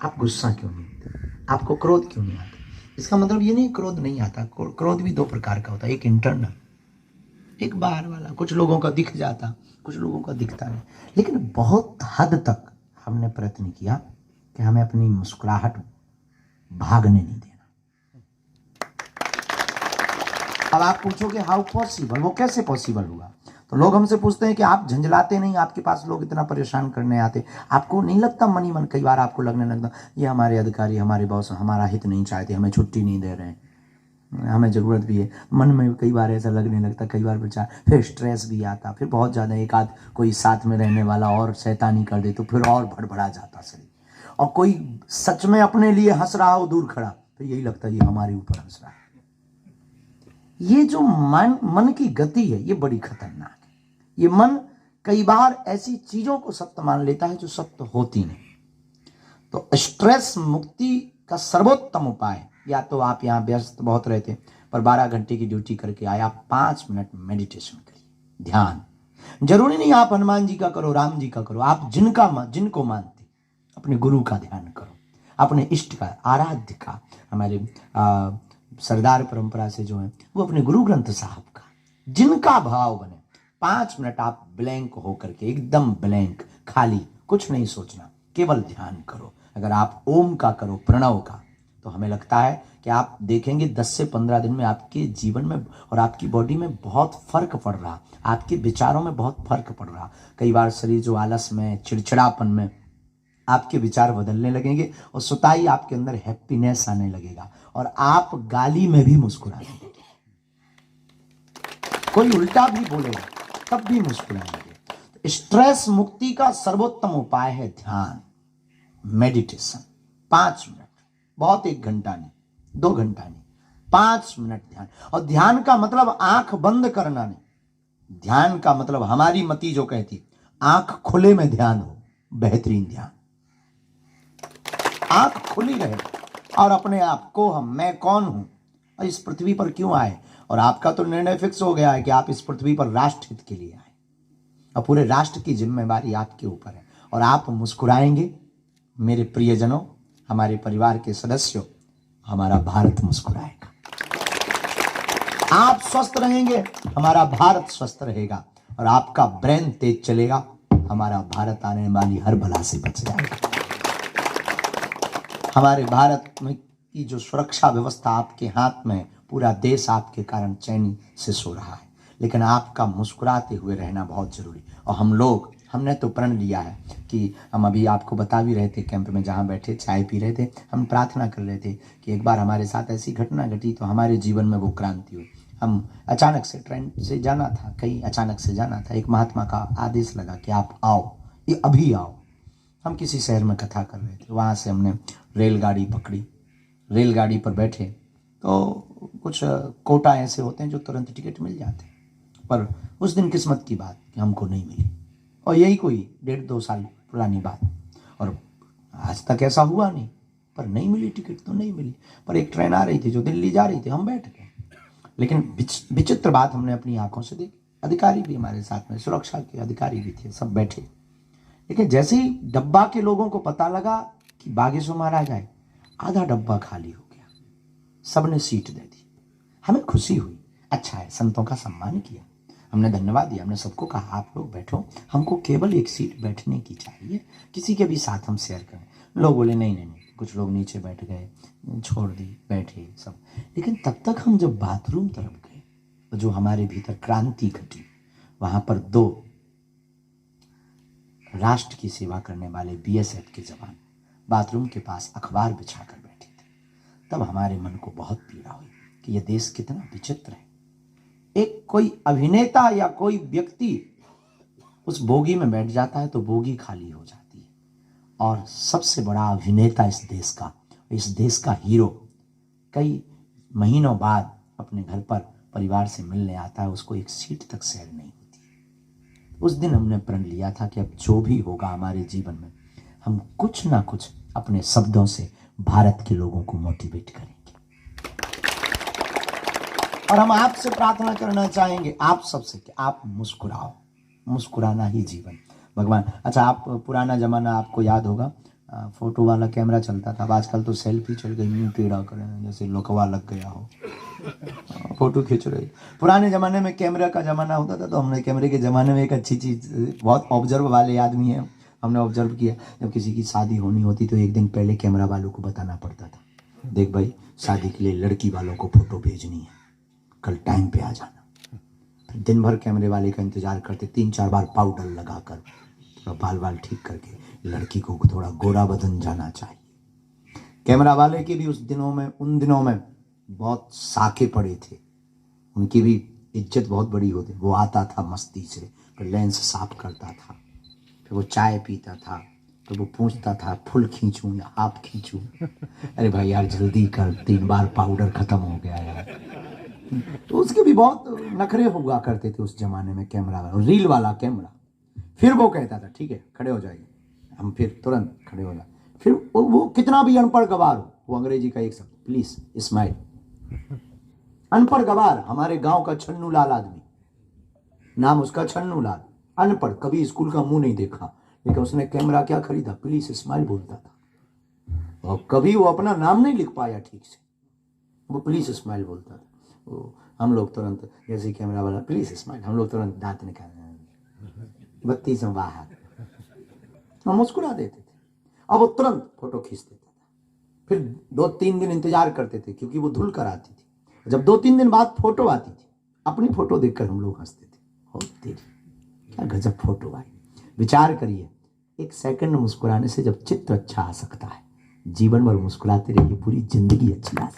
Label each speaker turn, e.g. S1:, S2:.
S1: आप गुस्सा क्यों नहीं होते, आपको क्रोध क्यों नहीं आता। इसका मतलब ये नहीं क्रोध नहीं आता, क्रोध भी दो प्रकार का होता है, एक इंटरनल, एक बाहर वाला। कुछ लोगों का दिख जाता, कुछ लोगों का दिखता नहीं। लेकिन बहुत हद तक हमने प्रयत्न किया कि हमें अपनी मुस्कुराहट भागने नहीं देना। अब आप पूछोगे हाउ पॉसिबल, वो कैसे पॉसिबल हुआ। तो लोग हमसे पूछते हैं कि आप झंझलाते नहीं, आपके पास लोग इतना परेशान करने आते, आपको नहीं लगता मन ही मन कई बार आपको लगने लगता ये हमारे अधिकारी, हमारे बॉस हमारा हित नहीं चाहते, हमें छुट्टी नहीं दे रहे हैं, हमें ज़रूरत भी है। मन में कई बार ऐसा लगने लगता, कई बार विचार, फिर स्ट्रेस भी आता, फिर बहुत ज़्यादा एक आध कोई साथ में रहने वाला और शैतानी कर दे तो फिर और भड़बड़ा जाता शरीर। और कोई सच में अपने लिए हंस रहा हो दूर खड़ा, तो यही लगता है ये हमारे ऊपर हंस रहा है। ये जो मन की गति है ये बड़ी खतरनाक है। ये मन कई बार ऐसी चीजों को सत्य मान लेता है जो सत्य होती नहीं। तो स्ट्रेस मुक्ति का सर्वोत्तम उपाय, या तो आप यहाँ व्यस्त बहुत रहते पर 12 घंटे की ड्यूटी करके आए, आप 5 मिनट मेडिटेशन करिए, ध्यान। जरूरी नहीं आप हनुमान जी का करो, राम जी का करो, आप जिनको मानते अपने गुरु का ध्यान करो, अपने इष्ट का, आराध्य का। हमारे सरदार परंपरा से जो है वो अपने गुरु ग्रंथ साहब का, जिनका भाव बने। 5 मिनट आप ब्लैंक होकर के, एकदम ब्लैंक, खाली, कुछ नहीं सोचना, केवल ध्यान करो। अगर आप ओम का करो, प्रणव का, तो हमें लगता है कि आप देखेंगे 10 से 15 दिन में आपके जीवन में और आपकी बॉडी में बहुत फर्क पड़ रहा, आपके विचारों में बहुत फर्क पड़ रहा। कई बार शरीर जो आलस में, चिड़चिड़ापन में, आपके विचार बदलने लगेंगे और सुताई आपके अंदर हैप्पीनेस आने लगेगा और आप गाली में भी मुस्कुराने लगेंगे। कोई उल्टा भी बोलेगा तब भी मुस्कुराएंगे। स्ट्रेस मुक्ति का सर्वोत्तम उपाय है ध्यान, मेडिटेशन। 5 मिनट, बहुत 1 घंटा नहीं, 2 घंटा नहीं, 5 मिनट ध्यान। और ध्यान का मतलब आंख बंद करना नहीं। ध्यान का मतलब हमारी मति जो कहती आंख खुले में ध्यान हो, बेहतरीन ध्यान। आंख खुली रहे और अपने आप को, मैं कौन हूं और इस पृथ्वी पर क्यों आए। और आपका तो निर्णय फिक्स हो गया है कि आप इस पृथ्वी पर राष्ट्र हित के लिए आए और पूरे राष्ट्र की जिम्मेवारी आपके ऊपर है। और आप मुस्कुराएंगे, मेरे प्रियजनों, हमारे परिवार के सदस्यों, हमारा भारत मुस्कुराएगा। आप स्वस्थ रहेंगे, हमारा भारत स्वस्थ रहेगा। और आपका ब्रेन तेज चलेगा, हमारा भारत आने वाली हर बला से बच जाएगा। हमारे भारत में की जो सुरक्षा व्यवस्था आपके हाथ में, पूरा देश आपके कारण चैनी से सो रहा है। लेकिन आपका मुस्कुराते हुए रहना बहुत जरूरी। और हमने तो प्रण लिया है कि हम अभी आपको बता भी रहे थे, कैंप में जहाँ बैठे चाय पी रहे थे, हम प्रार्थना कर रहे थे कि एक बार हमारे साथ ऐसी घटना घटी तो हमारे जीवन में वो क्रांति हुई। हम अचानक से ट्रेन से जाना था, कहीं अचानक से जाना था, एक महात्मा का आदेश लगा कि आप आओ, ये अभी आओ। हम किसी शहर में कथा कर रहे थे, वहाँ से हमने रेलगाड़ी पकड़ी, रेलगाड़ी पर बैठे तो कुछ कोटा ऐसे होते हैं जो तुरंत टिकट मिल जाते हैं, पर उस दिन किस्मत की बात कि हमको नहीं मिली। और यही कोई 1.5-2 साल पुरानी बात, और आज तक ऐसा हुआ नहीं, पर नहीं मिली टिकट तो नहीं मिली। पर एक ट्रेन आ रही थी जो दिल्ली जा रही थी, हम बैठ गए। लेकिन विचित्र बात हमने अपनी आंखों से देखी, अधिकारी भी हमारे साथ में, सुरक्षा के अधिकारी भी थे, सब बैठे। लेकिन जैसे ही डब्बा के लोगों को पता लगा कि बागेश्वर महाराज आए, आधा डब्बा खाली हो गया, सबने सीट दे दी। हमें खुशी हुई, अच्छा है, संतों का सम्मान किया, हमने धन्यवाद दिया, हमने सबको कहा आप लोग बैठो, हमको केवल एक सीट बैठने की चाहिए, किसी के भी साथ हम शेयर करें। लोग बोले नहीं नहीं नहीं, कुछ लोग नीचे बैठ गए, छोड़ दी, बैठे सब। लेकिन तब तक हम जब बाथरूम तरफ गए तो जो हमारे भीतर क्रांति घटी, वहां पर 2 राष्ट्र की सेवा करने वाले बीएसएफ के जवान बाथरूम के पास अखबार बिछाकर बैठे थे। तब हमारे मन को बहुत पीड़ा हुई कि यह देश कितना विचित्र है। एक कोई अभिनेता या कोई व्यक्ति उस बोगी में बैठ जाता है तो बोगी खाली हो जाती है, और सबसे बड़ा अभिनेता इस देश का हीरो कई महीनों बाद अपने घर पर परिवार से मिलने आता है, उसको एक सीट तक शेयर नहीं होती। उस दिन हमने प्रण लिया था कि अब जो भी होगा हमारे जीवन में, हम कुछ ना कुछ अपने शब्दों से भारत के लोगों को मोटिवेट करेंगे। और हम आपसे प्रार्थना करना चाहेंगे, आप सबसे, कि आप मुस्कुराओ, मुस्कुराना ही जीवन। भगवान, अच्छा आप पुराना जमाना आपको याद होगा, फोटो वाला कैमरा चलता था। अब आजकल तो सेल्फी चल गई, मुंह टेढ़ा करें जैसे लोकवा लग गया हो, फोटो खींच रही। पुराने ज़माने में कैमरा का ज़माना होता था, तो हमने कैमरे के ज़माने में एक अच्छी चीज़, बहुत ऑब्जर्व वाले आदमी हैं, हमने ऑब्जर्व किया, जब किसी की शादी होनी होती तो एक दिन पहले कैमरा वालों को बताना पड़ता था, देख भाई शादी के लिए लड़की वालों को फ़ोटो भेजनी है, कल टाइम पे आ जाना। फिर दिन भर कैमरे वाले का इंतज़ार करते, 3-4 बार पाउडर लगाकर थोड़ा बाल बाल ठीक करके, लड़की को थोड़ा गोरा बदन जाना चाहिए। कैमरा वाले के भी उन दिनों में बहुत साके पड़े थे, उनकी भी इज्जत बहुत बड़ी होती। वो आता था मस्ती से, फिर लेंस साफ करता था, फिर वो चाय पीता था, तो वो पूछता था फुल खींचूं या हाफ खींचूं। अरे भाई यार जल्दी कर, 3 बार पाउडर खत्म हो गया यार। तो उसके भी बहुत नखरे हुआ करते थे उस जमाने में कैमरा वाला, रील वाला कैमरा। फिर वो कहता था ठीक है खड़े हो जाइए, हम फिर तुरंत खड़े हो जाए। फिर वो कितना भी अनपढ़ गवार हो, वो अंग्रेजी का एक शब्द, प्लीज स्माइल। अनपढ़ गवार, हमारे गांव का छन्नू लाल आदमी, नाम उसका छन्नू लाल, अनपढ़, कभी स्कूल का मुंह नहीं देखा, लेकिन उसने कैमरा क्या खरीदा, प्लीज स्माइल बोलता था। और कभी वो अपना नाम नहीं लिख पाया ठीक से, वो प्लीज स्माइल बोलता था। वो हम लोग तुरंत, जैसे कैमरा वाला प्लीज स्माइल, हम लोग तुरंत दांत निकाल, 32 बाहर, हम मुस्कुरा देते थे। अब वो तुरंत फोटो खींच देता था। फिर 2-3 दिन इंतजार करते थे, क्योंकि वो धुल कर आती थी। जब 2-3 दिन बाद फोटो आती थी, अपनी फोटो देखकर हम लोग हंसते थे, हो तेरी क्या गजब फोटो आई। विचार करिए, 1 सेकंड मुस्कुराने से जब चित्र अच्छा आ सकता है, जीवन भर मुस्कुराते रहिए, पूरी जिंदगी अच्छी आ सकती है।